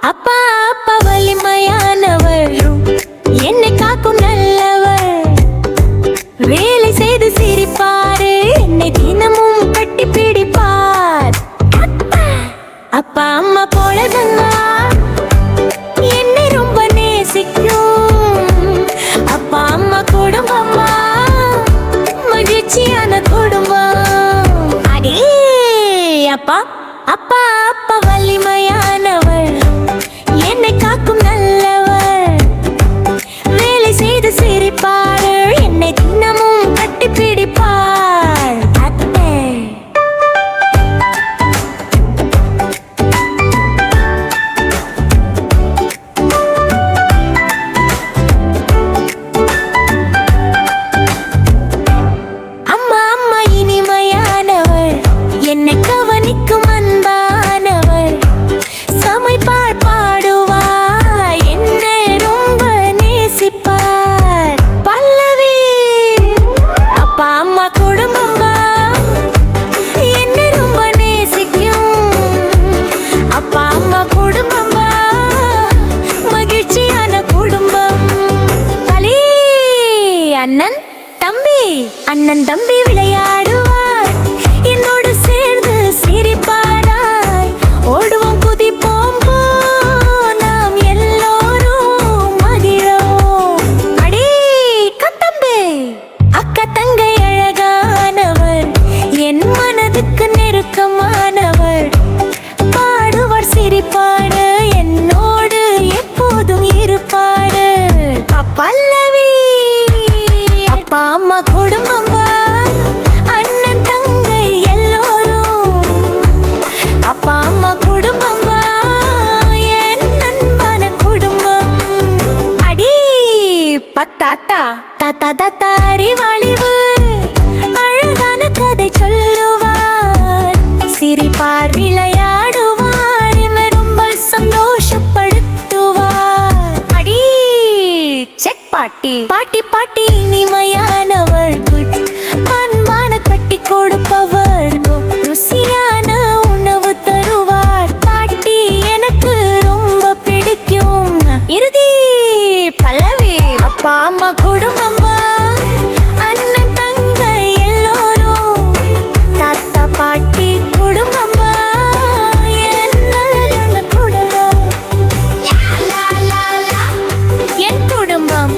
அப்பா அப்பா வலிமையானவர், என்னை காக்கும் நல்லவர். வேலை செய்து சிரிப்பாரு, என்னை தினமும் கட்டி பிடிப்பார். அப்பா அம்மா போலதன்னா என்னை ரொம்ப நேசிக்கும். அப்பா அம்மா குடும்பமா மகிழ்ச்சியான குடும்பம். அடே அப்பா அப்பா அப்பா வலிமையானவர், என்னை காக்கும் நல்லவர். வேலை செய்து சிரிப்பார், என்னை தினமும் கட்டி பிடிப்பார். அத்தை அம்மா அம்மா இனிமையானவர், என்னை கவனிக்கும் அன்பானவர். சமைப்பார் பாடுவார், என்னை ரொம்ப நேசிப்பார். பல்லவி அப்பா அம்மா குடும்பமா என்னை ரொம்ப நேசிக்கும். அப்பா அம்மா குடும்பமா மகிழ்ச்சியான குடும்பம். பலி அண்ணன் தம்பி, அண்ணன் தம்பி விளையாடுவார், என்னோடு சேர்ந்து சிரிப்பாராய். ஓடுவோம் குதிப்போம் போ, நாம் எல்லோரும் மகிழோம். அடே கத்தம்பி அக்கா தங்கை அழகானவர், என் மனதுக்கு நெருக்கமானவர். பாடுவார் சிரிப்பாடு, என்னோடு எப்போதும் இருப்பாடு. பல்லவி அப்பா அம்மா குடும்பமா அண்ணன் தங்கை எல்லோரும். அப்பா அம்மா குடும்பமா என் அன்பான குடும்பம். அடி பத்தாத்தா தாத்தா தாத்தா அறிவாளிவு, அழகான கதை சொல்லுவார். சிரிப்பார் விளையாடுவார், என்னை ரொம்ப சந்தோஷப்படுத்துவார். அடி செக் பாட்டி பாட்டி பாட்டி இனிமையானவர், அன்பான கட்டி கொடுப்பவர். ருசியான உணவு தருவார், பாட்டி எனக்கு ரொம்ப பிடிக்கும். இறுதி பல்லவி அப்பா அம்மா குடும்பமா அண்ணன் தங்கை எல்லோரும். தாத்தா பாட்டி குடும்பமா என் நல்ல குடும்பம். என் குடும்பம்